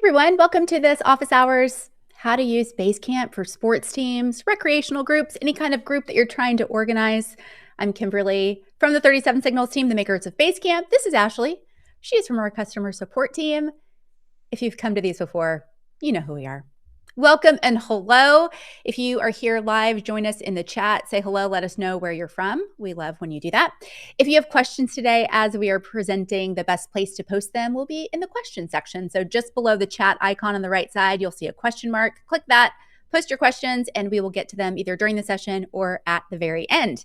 Everyone, welcome to this office hours, how to use Basecamp for sports teams, recreational groups, any kind of group that you're trying to organize. I'm Kimberly from the 37 Signals team, the makers of Basecamp. This is Ashley. She is from our customer support team. If you've come to these before, you know who we are. Welcome and hello. If you are here live, join us in the chat. Say hello. Let us know where you're from. We love when you do that. If you have questions today, as we are presenting, the best place to post them will be in the question section. So just below the chat icon on the right side, you'll see a question mark. Click that, post your questions, and we will get to them either during the session or at the very end.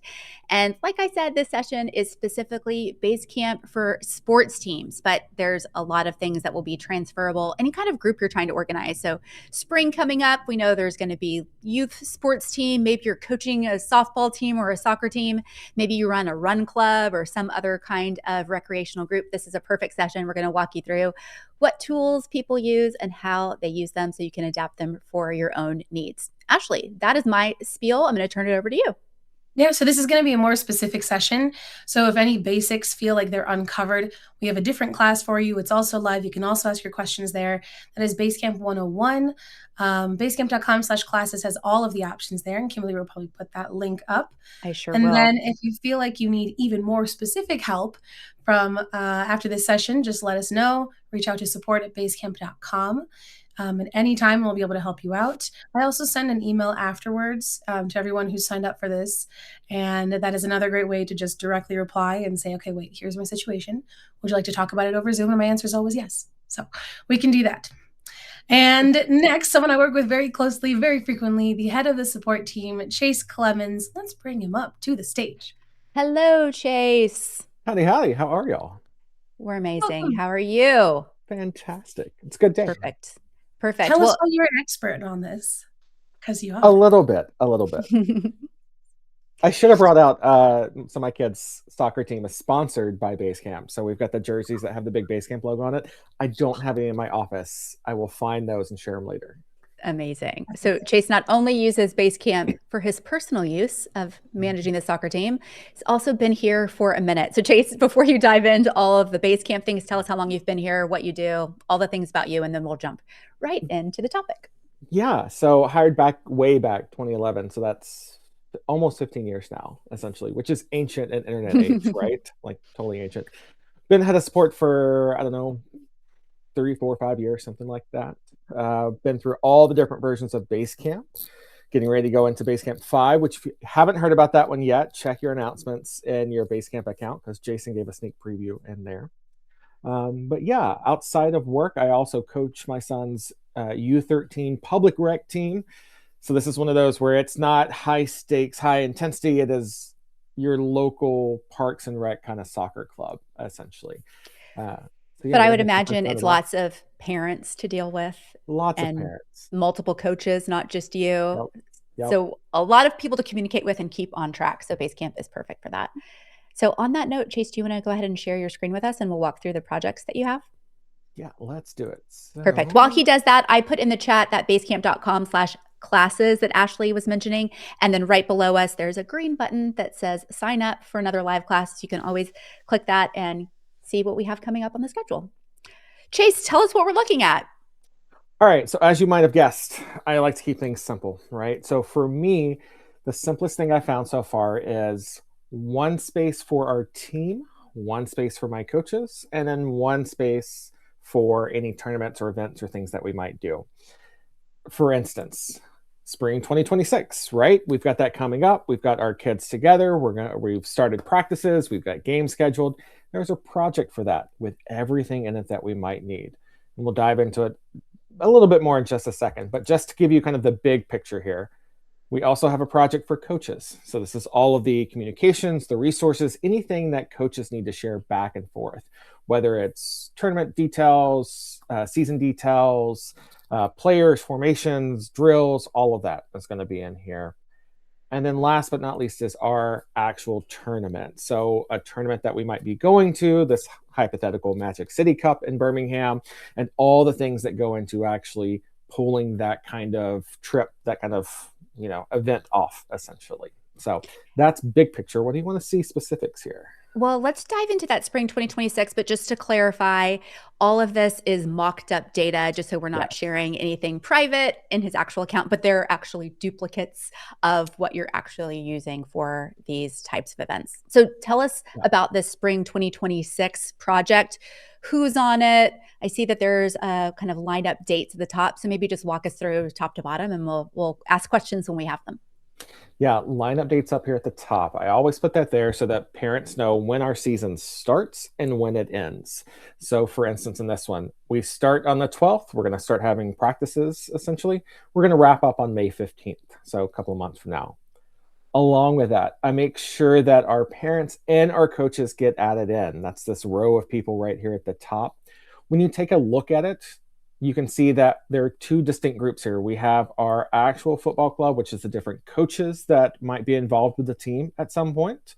And like I said, this session is specifically Basecamp for sports teams, but there's a lot of things that will be transferable, any kind of group you're trying to organize. So spring coming up, we know there's going to be youth sports team. Maybe you're coaching a softball team or a soccer team. Maybe you run a run club or some other kind of recreational group. This is a perfect session. We're going to walk you through what tools people use and how they use them so you can adapt them for your own needs. Ashley, that is my spiel. I'm going to turn it over to you. Yeah, so this is going to be a more specific session. So if any basics feel like they're uncovered, we have a different class for you. It's also live. You can also ask your questions there. That is Basecamp 101. Basecamp.com/classes has all of the options there. And Kimberly will probably put that link up. I sure And will. then if you feel like you need even more specific help from after this session, just let us know. Reach out to support@basecamp.com. At any time, we'll be able to help you out. I also send an email afterwards to everyone who's signed up for this. And that is another great way to just directly reply and say, okay, wait, here's my situation. Would you like to talk about it over Zoom? And my answer is always yes. So we can do that. And next, someone I work with very closely, very frequently, the head of the support team, Chase Clemons. Let's bring him up to the stage. Hello, Chase. Howdy, howdy. How are y'all? We're amazing. How are you? Fantastic. It's a good day. Perfect. Tell us why you're an expert on this, because you are. A little bit. I should have brought out so my kids' soccer team is sponsored by Basecamp. So we've got the jerseys that have the big Basecamp logo on it. I don't have any in my office. I will find those and share them later. Amazing. So Chase not only uses Basecamp for his personal use of managing the soccer team, he's also been here for a minute. So Chase, before you dive into all of the Basecamp things, tell us how long you've been here, what you do, all the things about you, and then we'll jump right into the topic. Yeah. So hired way back 2011. So that's almost 15 years now, essentially, which is ancient in internet age, right? Like totally ancient. Been head of support for, I don't know, 3, 4, 5 years, something like that. Been through all the different versions of Basecamp, getting ready to go into Basecamp 5, which if you haven't heard about that one yet, check your announcements in your Basecamp account because Jason gave a sneak preview in there. But yeah, outside of work, I also coach my son's U13 public rec team. So this is one of those where it's not high stakes, high intensity. It is your local parks and rec kind of soccer club, essentially. So yeah, but I would imagine it's lots of parents to deal with. Lots of parents. Multiple coaches, not just you. Yep. So a lot of people to communicate with and keep on track. So Basecamp is perfect for that. So on that note, Chase, do you want to go ahead and share your screen with us and we'll walk through the projects that you have? Yeah, let's do it. So... Perfect. While he does that, I put in the chat that basecamp.com/classes that Ashley was mentioning. And then right below us, there's a green button that says sign up for another live class. You can always click that and see what we have coming up on the schedule. Chase, tell us what we're looking at. All right. So as you might have guessed, I like to keep things simple, right? So for me, the simplest thing I found so far is one space for our team, one space for my coaches, and then one space for any tournaments or events or things that we might do. For instance, spring 2026, right? We've got that coming up. We've got our kids together. We've started practices. We've got games scheduled. There's a project for that with everything in it that we might need. And we'll dive into it a little bit more in just a second, but just to give you kind of the big picture here, we also have a project for coaches. So this is all of the communications, the resources, anything that coaches need to share back and forth, whether it's tournament details, season details, players, formations, drills, all of that is going to be in here. And then last but not least is our actual tournament. So a tournament that we might be going to, this hypothetical Magic City Cup in Birmingham, and all the things that go into actually pulling that kind of trip, that kind of, event off, essentially. So that's big picture. What do you want to see specifics here? Well, let's dive into that spring 2026, but just to clarify, all of this is mocked up data, just so we're not Yes. sharing anything private in his actual account, but they're actually duplicates of what you're actually using for these types of events. So tell us Yeah. about this spring 2026 project. Who's on it? I see that there's a kind of lined up dates at the top. So maybe just walk us through top to bottom and we'll ask questions when we have them. Yeah, lineup dates up here at the top. I always put that there so that parents know when our season starts and when it ends. So, for instance, in this one, we start on the 12th. We're going to start having practices essentially. We're going to wrap up on May 15th. So, a couple of months from now. Along with that, I make sure that our parents and our coaches get added in. That's this row of people right here at the top. When you take a look at it, you can see that there are two distinct groups here. We have our actual football club, which is the different coaches that might be involved with the team at some point.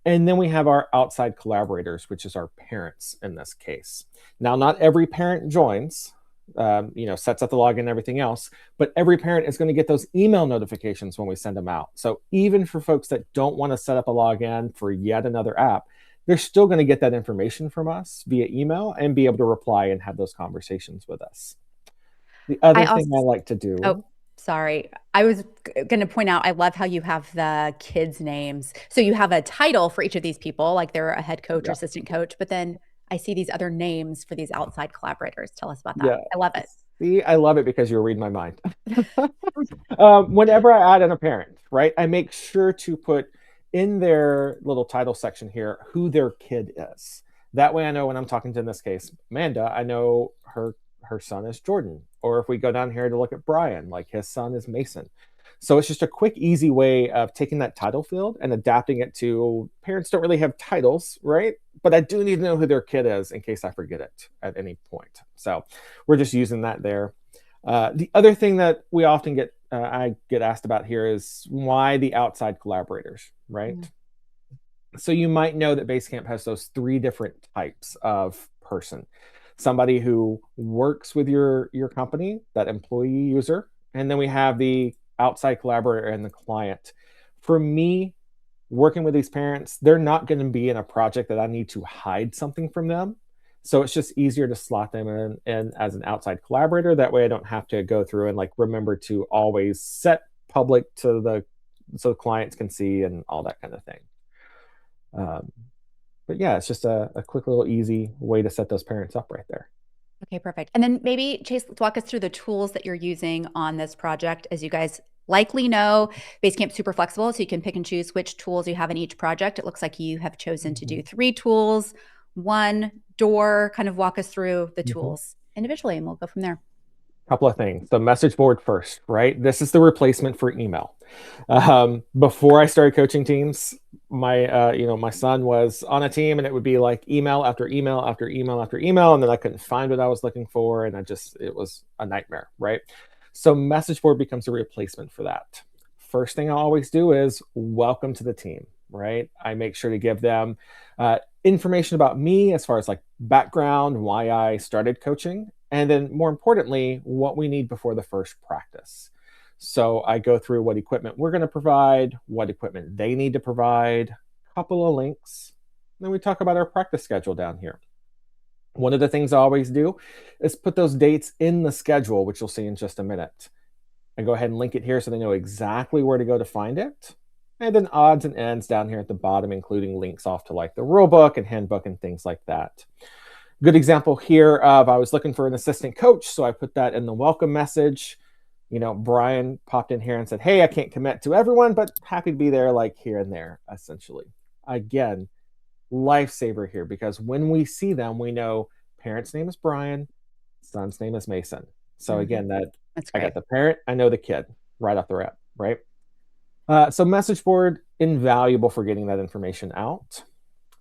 And then we have our outside collaborators, which is our parents in this case. Now, not every parent joins, sets up the login and everything else, but every parent is going to get those email notifications when we send them out. So even for folks that don't want to set up a login for yet another app, they're still going to get that information from us via email and be able to reply and have those conversations with us. The I other also thing I like to Oh, do, sorry. I was going to point out, I love how you have the kids' names. So you have a title for each of these people, like they're a head coach or yeah, assistant coach, but then I see these other names for these outside collaborators. Tell us about that. yeah. I love it. See, I love it because you're reading my mind. Whenever I add in a parent, right, I make sure to put in their little title section here who their kid is. That way I know when I'm talking to, in this case, Amanda, I know her son is Jordan. Or if we go down here to look at Brian, like his son is Mason. So it's just a quick, easy way of taking that title field and adapting it to parents don't really have titles, right? But I do need to know who their kid is in case I forget it at any point. So we're just using that there. The other thing that we often I get asked about here is why the outside collaborators, right? Mm. So you might know that Basecamp has those three different types of person. Somebody who works with your company, that employee user, and then we have the outside collaborator and the client. For me, working with these parents, they're not going to be in a project that I need to hide something from them. So it's just easier to slot them in as an outside collaborator. That way I don't have to go through and like remember to always set public to the so clients can see and all that kind of thing. Um, but yeah, it's just a quick little easy way to set those parents up right there. Okay, perfect. And then maybe Chase, let's walk us through the tools that you're using on this project. As you guys likely know, Basecamp's super flexible, so you can pick and choose which tools you have in each project. It looks like you have chosen to do 3 tools, 1 door. Kind of walk us through the Mhm. tools individually, and we'll go from there. Couple of things. The message board first, right? This is the replacement for email. Before I started coaching teams, my son was on a team, and it would be like email after email after email after email, and then I couldn't find what I was looking for, and it was a nightmare, right? So message board becomes a replacement for that. First thing I always do is welcome to the team, right? I make sure to give them information about me as far as like background, why I started coaching, and then more importantly, what we need before the first practice. So I go through what equipment we're going to provide, what equipment they need to provide, a couple of links. Then we talk about our practice schedule down here. One of the things I always do is put those dates in the schedule, which you'll see in just a minute. I go ahead and link it here so they know exactly where to go to find it. And then odds and ends down here at the bottom, including links off to like the rule book and handbook and things like that. Good example here of I was looking for an assistant coach, so I put that in the welcome message. Brian popped in here and said, "Hey, I can't commit to everyone, but happy to be there like here and there," essentially. Again, lifesaver here because when we see them, we know parent's name is Brian, son's name is Mason. So Mhm. again, that That's I great. got the parent, I know the kid right off the rep, right? So message board, invaluable for getting that information out.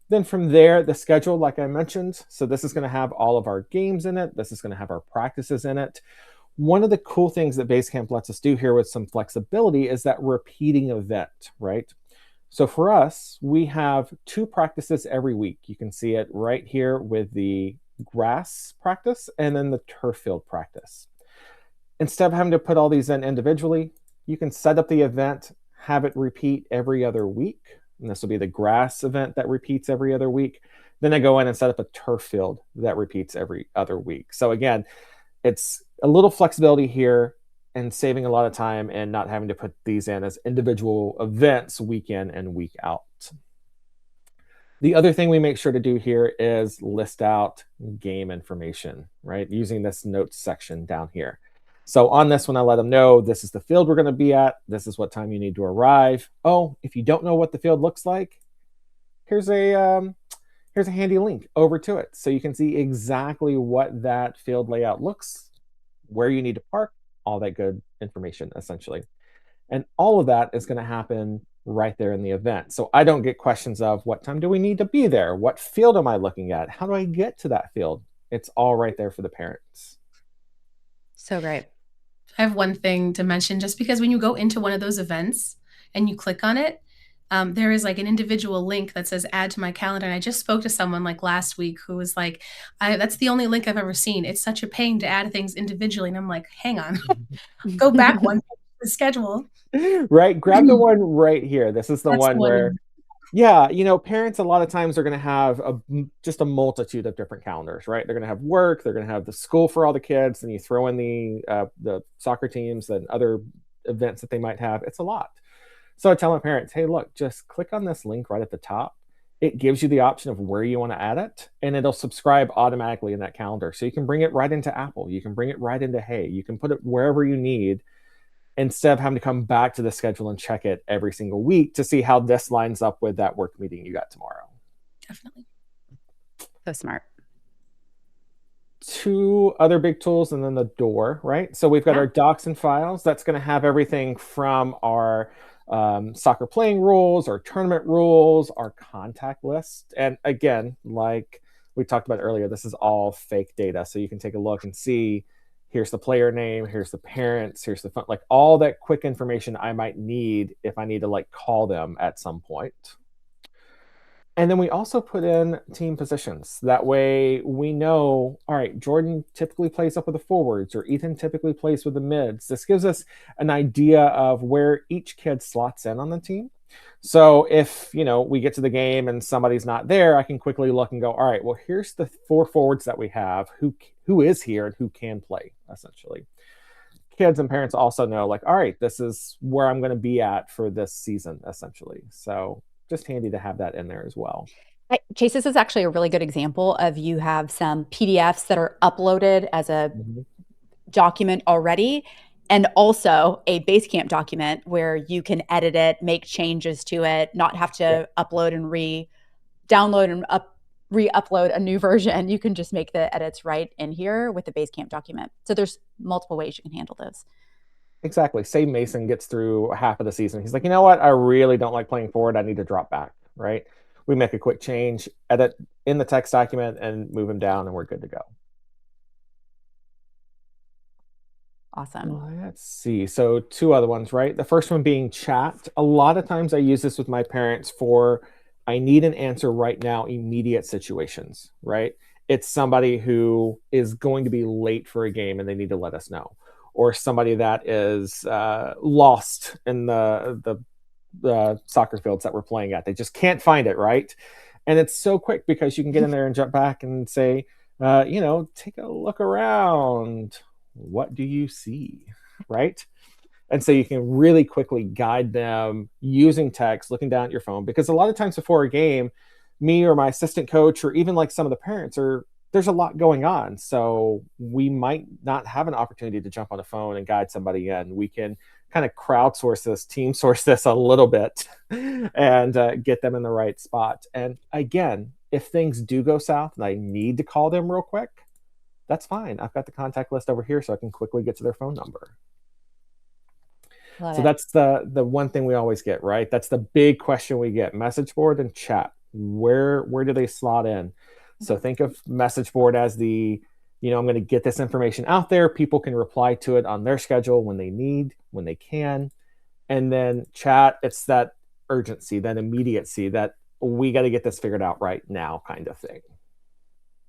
Then from there, the schedule, like I mentioned, so this is going to have all of our games in it. This is going to have our practices in it. One of the cool things that Basecamp lets us do here with some flexibility is that repeating event, right? So for us, we have 2 practices every week. You can see it right here with the grass practice and then the turf field practice. Instead of having to put all these in individually, you can set up the event, have it repeat every other week. and this will be the grass event that repeats every other week. Then I go in and set up a turf field that repeats every other week. So again, it's a little flexibility here and saving a lot of time and not having to put these in as individual events week in and week out. The other thing we make sure to do here is list out game information, right? Using this notes section down here. So on this one, I let them know this is the field we're going to be at. This is what time you need to arrive. Oh, if you don't know what the field looks like, here's a handy link over to it. So you can see exactly what that field layout looks, where you need to park, all that good information, essentially. And all of that is going to happen right there in the event. So I don't get questions of what time do we need to be there? What field am I looking at? How do I get to that field? It's all right there for the parents. So great. I have one thing to mention, just because when you go into one of those events and you click on it, there is like an individual link that says add to my calendar. And I just spoke to someone like last week who was like, that's the only link I've ever seen. It's such a pain to add things individually. And I'm like, hang on, go back one page to the schedule. Right? Grab the one right here. This is the That's one the where, one. yeah, parents a lot of times are going to have just a multitude of different calendars, right? They're going to have work, they're going to have the school for all the kids, and you throw in the soccer teams and other events that they might have. It's a lot. So I tell my parents, hey, look, just click on this link right at the top. It gives you the option of where you want to add it, and it'll subscribe automatically in that calendar. So you can bring it right into Apple. You can bring it right into Hey. You can put it wherever you need instead of having to come back to the schedule and check it every single week to see how this lines up with that work meeting you got tomorrow. Definitely. So smart. Two other big tools, and then the door, right? So we've got our docs and files. That's going to have everything from our soccer playing rules, our tournament rules, our contact list. And again, like we talked about earlier, this is all fake data. So you can take a look and see, here's the player name, here's the parents, here's the phone, like all that quick information I might need if I need to like call them at some point. And then we also put in team positions. That way we know, all right, Jordan typically plays up with the forwards, or Ethan typically plays with the mids. This gives us an idea of where each kid slots in on the team. So if, we get to the game and somebody's not there, I can quickly look and go, all right, well, here's the 4 forwards that we have, who is here and who can play, essentially. Kids and parents also know, like, all right, this is where I'm going to be at for this season, essentially. So just handy to have that in there as well. Chase, this is actually a really good example of you have some PDFs that are uploaded as a document already, and also a Basecamp document where you can edit it, make changes to it, not have to upload and re-download and re-upload a new version. You can just make the edits right in here with the Basecamp document. So there's multiple ways you can handle those. Exactly. Say Mason gets through half of the season. He's like, you know what? I really don't like playing forward. I need to drop back, right? We make a quick change, edit in the text document, and move him down, and we're good to go. Awesome. Let's see. So 2 other ones, right? The first one being chat. A lot of times I use this with my parents for, I need an answer right now, immediate situations, right? It's somebody who is going to be late for a game and they need to let us know. Or somebody that is lost in the soccer fields that we're playing at. They just can't find it, right? And it's so quick because you can get in there and jump back and say, take a look around. What do you see, right? And so you can really quickly guide them using text, looking down at your phone, because a lot of times before a game, me or my assistant coach, or even like some of the parents, there's a lot going on. So we might not have an opportunity to jump on a phone and guide somebody in. We can kind of crowdsource this, team source this a little bit and get them in the right spot. And again, if things do go south and I need to call them real quick, that's fine. I've got the contact list over here so I can quickly get to their phone number. So that's the one thing we always get, right? That's the big question we get. Message board and chat. Where do they slot in? So think of message board as the, I'm going to get this information out there. People can reply to it on their schedule when they need, when they can. And then chat, it's that urgency, that immediacy, that we got to get this figured out right now kind of thing.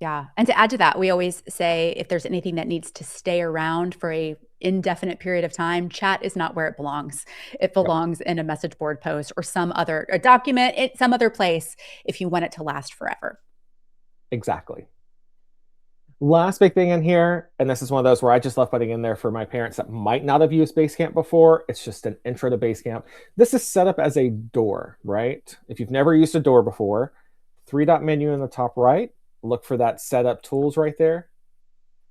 Yeah. And to add to that, we always say if there's anything that needs to stay around for a indefinite period of time, chat is not where it belongs. It Yep, belongs in a message board post or some other a document, some other place if you want it to last forever. exactly. Last big thing in here, and this is one of those where I just love putting in there for my parents that might not have used Basecamp before. It's just an intro to Basecamp. This is set up as a door, right? If you've never used a door before, three-dot menu in the top right, look for that setup tools right there,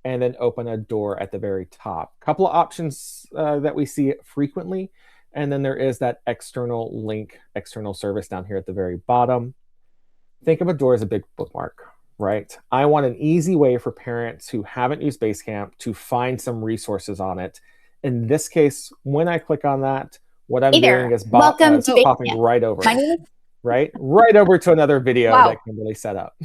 and then open a door at the very top. Couple of options that we see frequently, and then there is that external link, external service down here at the very bottom. Think of a door as a big bookmark, right? I want an easy way for parents who haven't used Basecamp to find some resources on it. In this case, when I click on that, what I'm Hey doing there. is Welcome to popping Basecamp. right over, My name is right over to another video that Wow. Kimberly set up.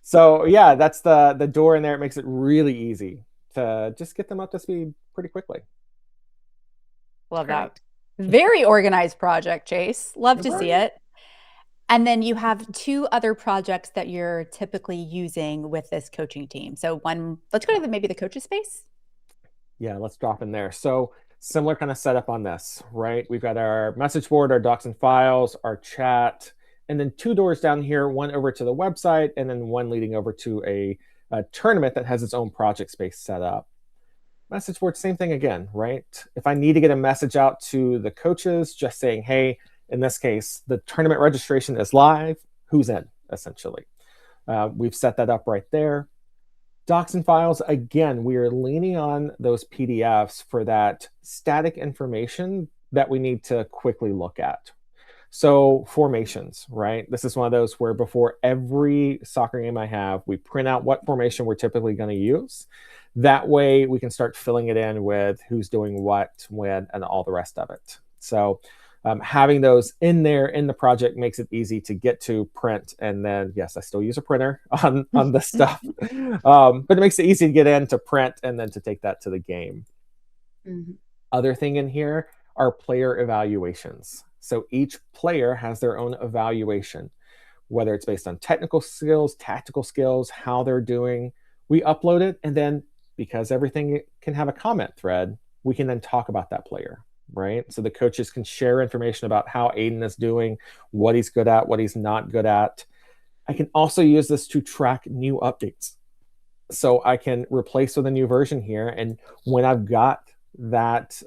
So yeah, that's the door in there. It makes it really easy to just get them up to speed pretty quickly. Love Great. that. Very organized project, Chase. Love to see Right. it. And then you have two other projects that you're typically using with this coaching team. So one, let's go to maybe the coaches space. Yeah, let's drop in there. So similar kind of setup on this, right? We've got our message board, our docs and files, our chat, and then two doors down here, one over to the website, and then one leading over to a tournament that has its own project space set up. Message board, same thing again, right? If I need to get a message out to the coaches, just saying, hey, in this case, the tournament registration is live, who's in, essentially. We've set that up right there. Docs and files, again, we are leaning on those PDFs for that static information that we need to quickly look at. So formations, right? This is one of those where before every soccer game I have, we print out what formation we're typically going to use. That way we can start filling it in with who's doing what, when, and all the rest of it. So having those in there in the project makes it easy to get to, print, and then yes, I still use a printer on this stuff, but it makes it easy to get in, to print, and then to take that to the game. Mm-hmm. Other thing in here are player evaluations. So each player has their own evaluation, whether it's based on technical skills, tactical skills, how they're doing. We upload it, and then because everything can have a comment thread, we can then talk about that player, right? So the coaches can share information about how Aiden is doing, what he's good at, what he's not good at. I can also use this to track new updates. So I can replace with a new version here, and when I've got that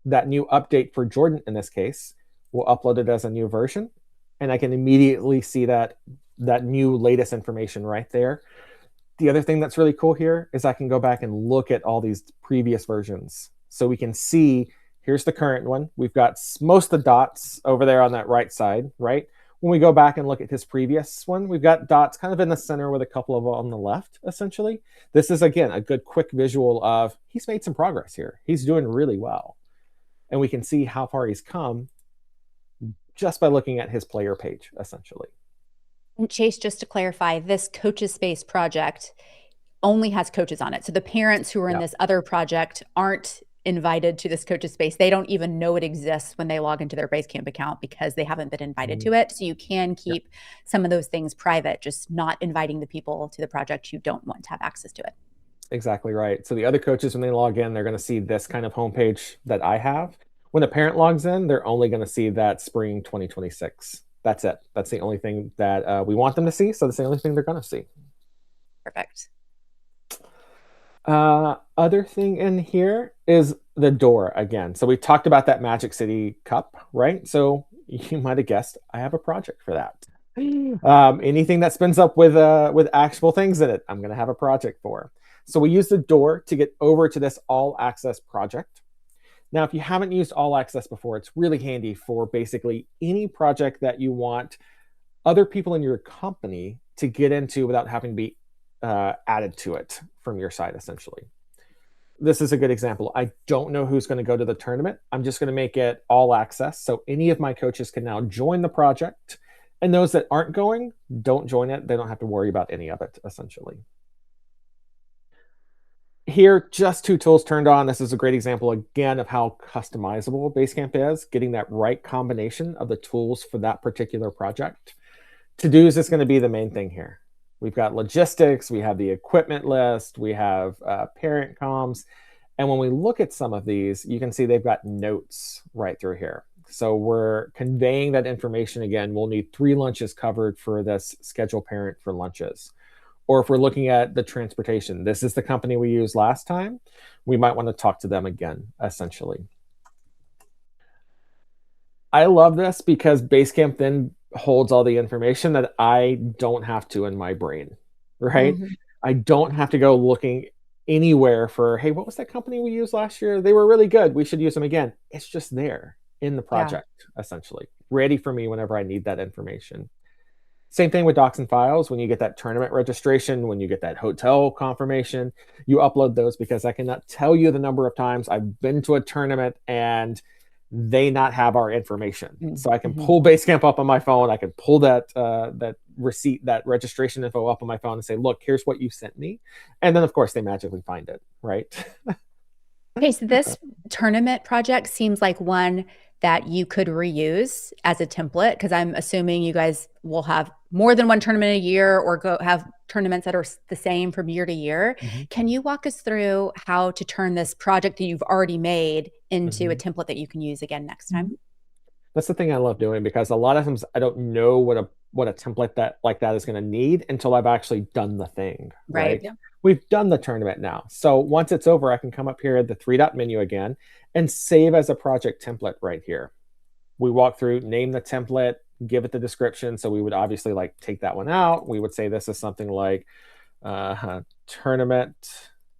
that new update for Jordan in this case, we'll upload it as a new version, and I can immediately see that new latest information right there. The other thing that's really cool here is I can go back and look at all these previous versions. So we can see, here's the current one. We've got most of the dots over there on that right side, right? When we go back and look at his previous one, we've got dots kind of in the center with a couple of on the left, essentially. This is, again, a good quick visual of he's made some progress here. He's doing really well. And we can see how far he's come just by looking at his player page, essentially. And Chase, just to clarify, this coaches space project only has coaches on it. So the parents who are in this other project aren't invited to this coaches space. They don't even know it exists when they log into their Basecamp account because they haven't been invited to it. So you can keep some of those things private, just not inviting the people to the project you don't want to have access to it. Exactly right. So the other coaches, when they log in, they're going to see this kind of homepage that I have. When a parent logs in, they're only going to see that spring 2026. That's it. That's the only thing that we want them to see. So that's the only thing they're going to see. Perfect. Other thing in here is the door again. So we talked about that Magic City Cup, right? So you might have guessed I have a project for that. Anything that spins up with actual things in it, I'm going to have a project for. So we use the door to get over to this all access project. Now, if you haven't used all access before, it's really handy for basically any project that you want other people in your company to get into without having to be added to it from your side, essentially. This is a good example. I don't know who's going to go to the tournament. I'm just going to make it all access. So any of my coaches can now join the project. And those that aren't going, don't join it. They don't have to worry about any of it, essentially. Here, just two tools turned on. This is a great example, again, of how customizable Basecamp is, getting that right combination of the tools for that particular project. To-dos is going to be the main thing here. We've got logistics, we have the equipment list, we have parent comms. And when we look at some of these, you can see they've got notes right through here. So we're conveying that information again. We'll need 3 lunches covered for this schedule parent for lunches. Or if we're looking at the transportation, this is the company we used last time. We might want to talk to them again, essentially. I love this because Basecamp then holds all the information that I don't have to in my brain, right? Mhm. I don't have to go looking anywhere for, hey, what was that company we used last year? They were really good. We should use them again. It's just there in the Yeah. project, essentially, ready for me whenever I need that information. Same thing with docs and files. When you get that tournament registration, when you get that hotel confirmation, you upload those because I cannot tell you the number of times I've been to a tournament and they not have our information. So I can Mm-hmm. pull Basecamp up on my phone. I can pull that receipt, that registration info up on my phone and say, look, here's what you sent me. And then of course they magically find it, right? Okay, so this tournament project seems like one that you could reuse as a template, because I'm assuming you guys will have more than one tournament a year or go have tournaments that are the same from year to year. Mhm. Can you walk us through how to turn this project that you've already made into a Mhm. template that you can use again next time? That's the thing I love doing because a lot of times I don't know what a template that like that is going to need until I've actually done the thing, Right. right? Yeah. We've done the tournament now. So once it's over, I can come up here at the 3-dot menu again and save as a project template right here. We walk through, name the template, give it the description. So we would obviously like take that one out. We would say this is something like tournament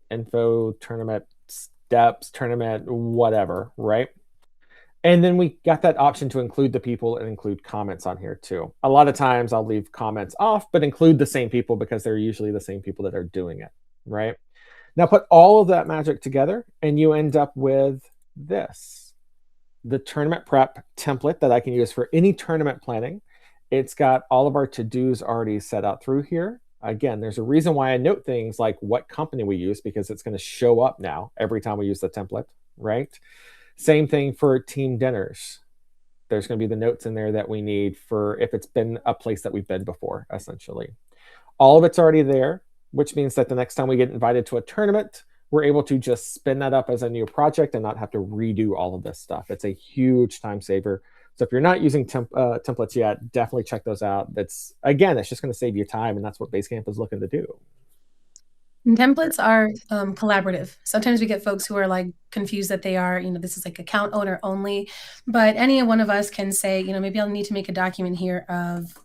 info, tournament steps, tournament, whatever, right? And then we got that option to include the people and include comments on here too. A lot of times I'll leave comments off, but include the same people because they're usually the same people that are doing it, right? Now put all of that magic together and you end up with this, the tournament prep template that I can use for any tournament planning. It's got all of our to-dos already set out through here. Again, there's a reason why I note things like what company we use because it's going to show up now every time we use the template, right? Same thing for team dinners. There's going to be the notes in there that we need for if it's been a place that we've been before, essentially. All of it's already there, which means that the next time we get invited to a tournament, we're able to just spin that up as a new project and not have to redo all of this stuff. It's a huge time saver. So if you're not using templates yet, definitely check those out. That's again, it's just going to save you time, and that's what Basecamp is looking to do. And templates are collaborative. Sometimes we get folks who are like confused that they are, this is like account owner only, but any one of us can say, maybe I'll need to make a document here of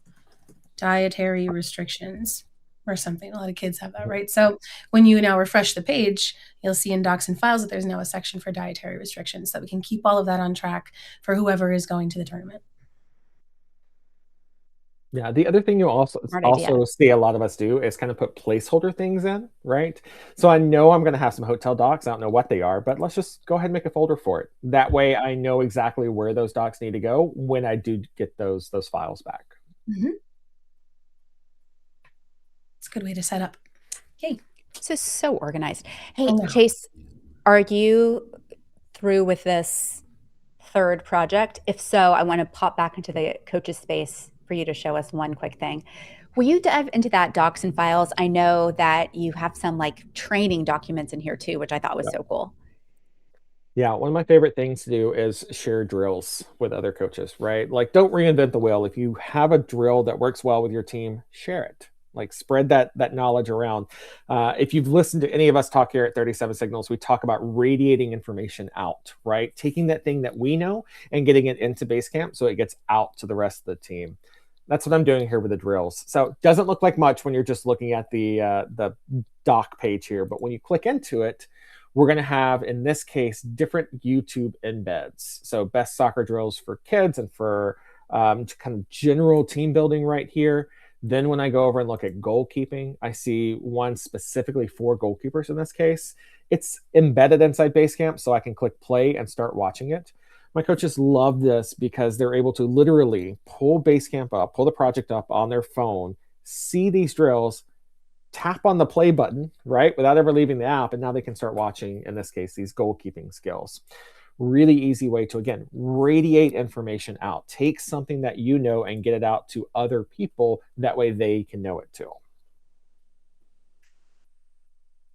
dietary restrictions or something. A lot of kids have that, right? So when you now refresh the page, you'll see in docs and files that there's now a section for dietary restrictions, so that we can keep all of that on track for whoever is going to the tournament. Yeah, the other thing you Smart idea. also see a lot of us do is kind of put placeholder things in, right? So I know I'm going to have some hotel docs. I don't know what they are, but let's just go ahead and make a folder for it. That way I know exactly where those docs need to go when I do get those files back. Mm-hmm. It's a good way to set up. Yay. So organized. Hey, I know. Chase, are you through with this third project? If so, I want to pop back into the coaches space for you to show us one quick thing. Will you dive into that docs and files? I know that you have some like training documents in here too, which I thought was so cool. Yeah, one of my favorite things to do is share drills with other coaches, right? Like, don't reinvent the wheel. If you have a drill that works well with your team, share it. Like, spread that knowledge around. If you've listened to any of us talk here at 37 Signals, we talk about radiating information out, right? Taking that thing that we know and getting it into Basecamp so it gets out to the rest of the team. That's what I'm doing here with the drills. So it doesn't look like much when you're just looking at the doc page here, but when you click into it, we're going to have, in this case, different YouTube embeds. So best soccer drills for kids and for kind of general team building right here. Then when I go over and look at goalkeeping, I see one specifically for goalkeepers in this case. It's embedded inside Basecamp, so I can click play and start watching it. My coaches love this because they're able to literally pull Basecamp up, pull the project up on their phone, see these drills, tap on the play button, right, without ever leaving the app, and now they can start watching, in this case, these goalkeeping skills. Really easy way to, again, radiate information out. Take something that you know and get it out to other people. That way they can know it too.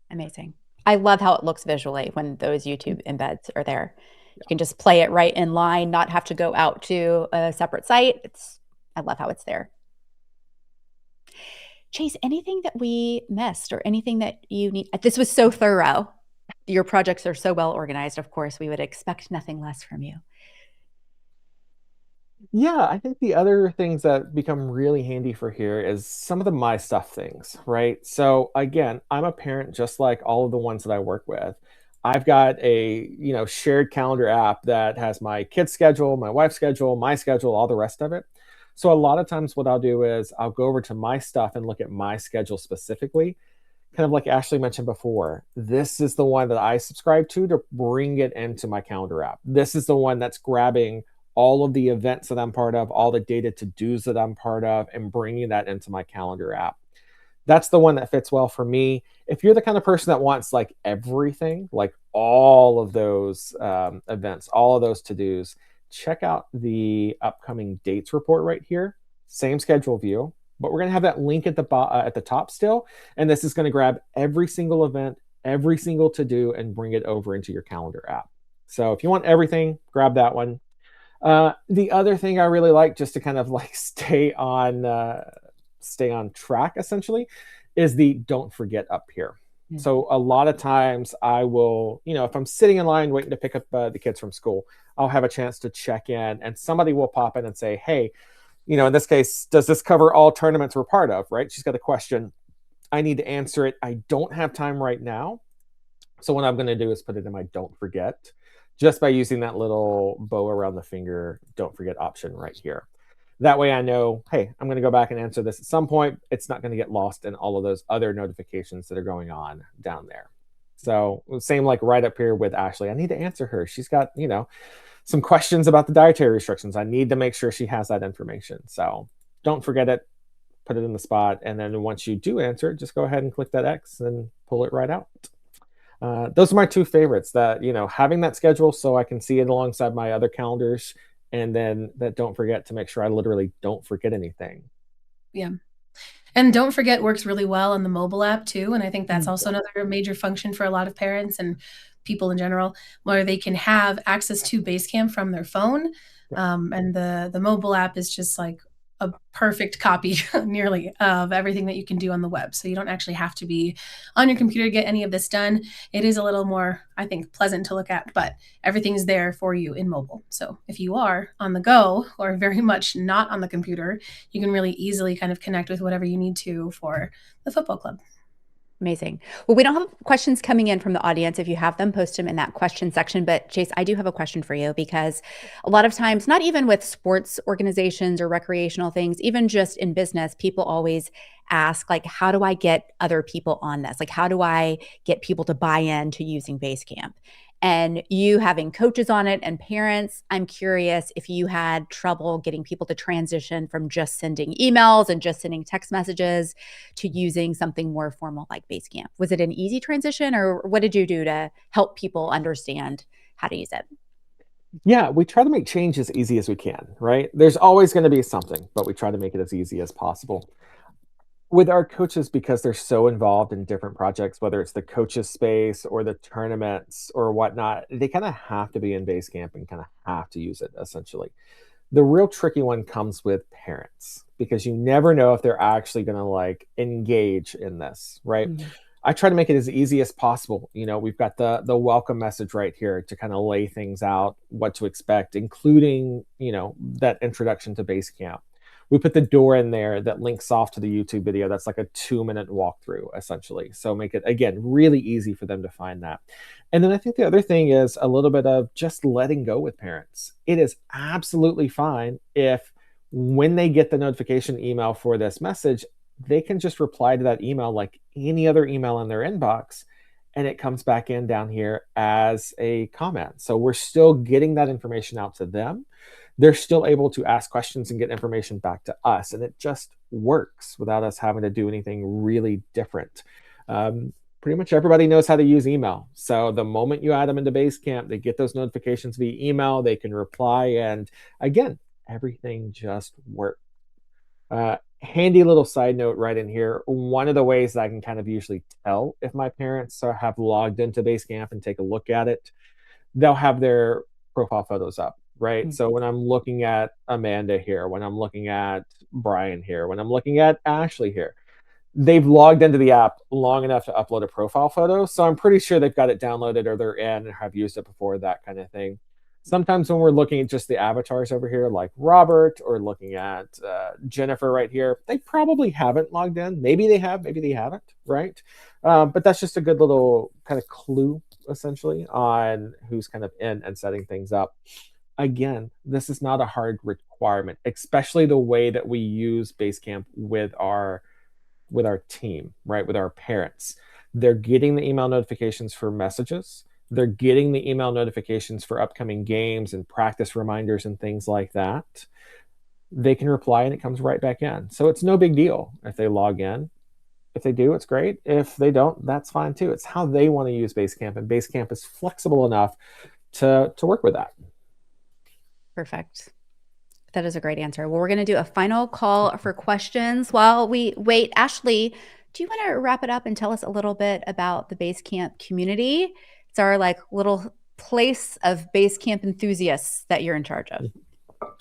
Amazing. I love how it looks visually when those YouTube embeds are there. You can just play it right in line, not have to go out to a separate site. I love how it's there. Chase, anything that we missed or anything that you need? This was so thorough. Your projects are so well organized. Of course, we would expect nothing less from you. Yeah, I think the other things that become really handy for here is some of the my stuff things, right? So again, I'm a parent just like all of the ones that I work with. I've got a, shared calendar app that has my kid's schedule, my wife's schedule, my schedule, all the rest of it. So a lot of times what I'll do is I'll go over to my stuff and look at my schedule specifically, kind of like Ashley mentioned before. This is the one that I subscribe to bring it into my calendar app. This is the one that's grabbing all of the events that I'm part of, all the data to dos that I'm part of, and bringing that into my calendar app. That's the one that fits well for me. If you're the kind of person that wants like everything, like all of those events, all of those to dos, check out the upcoming dates report right here. Same schedule view, but we're going to have that link at the top still. And this is going to grab every single event, every single to do, and bring it over into your calendar app. So if you want everything, grab that one. The other thing I really like, just to kind of like stay on track essentially, is the don't forget up here. So a lot of times I will, if I'm sitting in line waiting to pick up the kids from school, I'll have a chance to check in and somebody will pop in and say, hey, in this case, does this cover all tournaments we're part of, right? She's got a question. I need to answer it. I don't have time right now. So what I'm going to do is put it in my don't forget, just by using that little bow around the finger, don't forget option right here. That way I know, hey, I'm going to go back and answer this at some point. It's not going to get lost in all of those other notifications that are going on down there. So same like right up here with Ashley. I need to answer her. She's got, some questions about the dietary restrictions. I need to make sure she has that information. So don't forget it, put it in the spot. And then once you do answer it, just go ahead and click that X and pull it right out. Those are my two favorites, that, having that schedule so I can see it alongside my other calendars, and then that don't forget to make sure I literally don't forget anything. Yeah. And don't forget works really well on the mobile app too. And I think that's also another major function for a lot of parents and people in general, where they can have access to Basecamp from their phone. And the mobile app is just like a perfect copy nearly of everything that you can do on the web. So you don't actually have to be on your computer to get any of this done. It is a little more, I think, pleasant to look at, but everything's there for you in mobile. So if you are on the go or very much not on the computer, you can really easily kind of connect with whatever you need to for the football club. Amazing. Well, we don't have questions coming in from the audience. If you have them, post them in that question section. But Chase, I do have a question for you, because a lot of times, not even with sports organizations or recreational things, even just in business, people always ask, like, how do I get other people on this? Like, how do I get people to buy in to using Basecamp? And you having coaches on it and parents, I'm curious if you had trouble getting people to transition from just sending emails and just sending text messages to using something more formal like Basecamp. Was it an easy transition, or what did you do to help people understand how to use it? Yeah, we try to make change as easy as we can, right? There's always going to be something, but we try to make it as easy as possible. With our coaches, because they're so involved in different projects, whether it's the coaches space or the tournaments or whatnot, they kind of have to be in Basecamp and kind of have to use it essentially. The real tricky one comes with parents, because you never know if they're actually going to like engage in this, right? I try to make it as easy as possible. We've got the welcome message right here to kind of lay things out, what to expect, including, that introduction to Basecamp. We put the door in there that links off to the YouTube video. That's like a 2-minute walkthrough, essentially. So make it, again, really easy for them to find that. And then I think the other thing is a little bit of just letting go with parents. It is absolutely fine if, when they get the notification email for this message, they can just reply to that email like any other email in their inbox, and it comes back in down here as a comment. So we're still getting that information out to them. They're still able to ask questions and get information back to us. And it just works without us having to do anything really different. pretty much everybody knows how to use email. So the moment you add them into Basecamp, they get those notifications via email, they can reply, and again, everything just works. Handy little side note right in here. One of the ways that I can kind of usually tell if my parents have logged into Basecamp and take a look at it, they'll have their profile photos up, right? Mm. So when I'm looking at Amanda here, when I'm looking at Brian here, when I'm looking at Ashley here, they've logged into the app long enough to upload a profile photo. So I'm pretty sure they've got it downloaded or they're in and have used it before, that kind of thing. Sometimes when we're looking at just the avatars over here, like Robert, or looking at Jennifer right here, they probably haven't logged in. Maybe they have, maybe they haven't, right? But that's just a good little kind of clue, essentially, on who's kind of in and setting things up. Again, this is not a hard requirement, especially the way that we use Basecamp with our team, right? With our parents. They're getting the email notifications for messages. They're getting the email notifications for upcoming games and practice reminders and things like that. They can reply and it comes right back in. So it's no big deal if they log in. If they do, it's great. If they don't, that's fine too. It's how they want to use Basecamp, and Basecamp is flexible enough to work with that. Perfect. That is a great answer. Well, we're going to do a final call for questions while we wait. Ashley, do you want to wrap it up and tell us a little bit about the Basecamp community? It's our like little place of Basecamp enthusiasts that you're in charge of.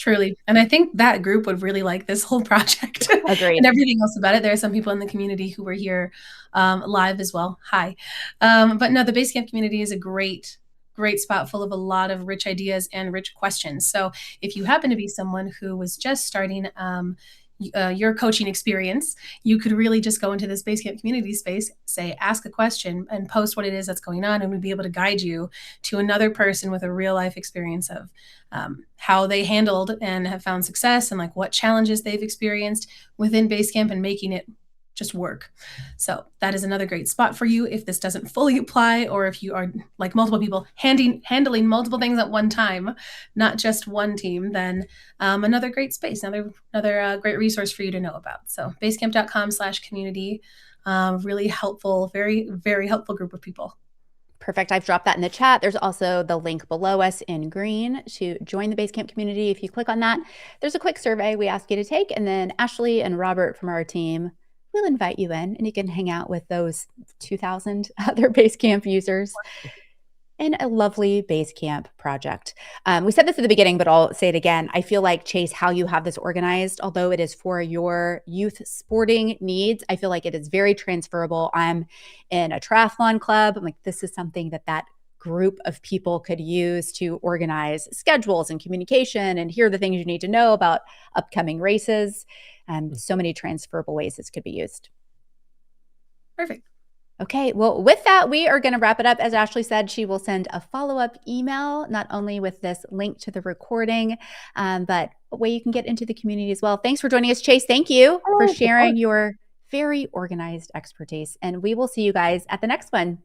Truly. And I think that group would really like this whole project Agreed. and everything else about it. There are some people in the community who were here live as well. Hi. But no, the Basecamp community is a great spot full of a lot of rich ideas and rich questions. So if you happen to be someone who was just starting your coaching experience, you could really just go into this Basecamp community space, say, ask a question and post what it is that's going on. And we'd be able to guide you to another person with a real life experience of how they handled and have found success and like what challenges they've experienced within Basecamp and making it just work. So that is another great spot for you if this doesn't fully apply, or if you are like multiple people handling multiple things at one time, not just one team, then another great space, another great resource for you to know about. So basecamp.com/community, really helpful, very, very helpful group of people. Perfect. I've dropped that in the chat. There's also the link below us in green to join the Basecamp community. If you click on that, there's a quick survey we ask you to take, and then Ashley and Robert from our team will invite you in, and you can hang out with those 2,000 other Basecamp users in a lovely Basecamp project. We said this at the beginning, but I'll say it again. I feel like, Chase, how you have this organized, although it is for your youth sporting needs, I feel like it is very transferable. I'm in a triathlon club. I'm like, this is something that group of people could use to organize schedules and communication, and here are the things you need to know about upcoming races. So many transferable ways this could be used. Perfect. Okay, well, with that, we are going to wrap it up. As Ashley said, she will send a follow-up email, not only with this link to the recording, but a way you can get into the community as well. Thanks for joining us, Chase. Thank you for sharing your very organized expertise. And we will see you guys at the next one.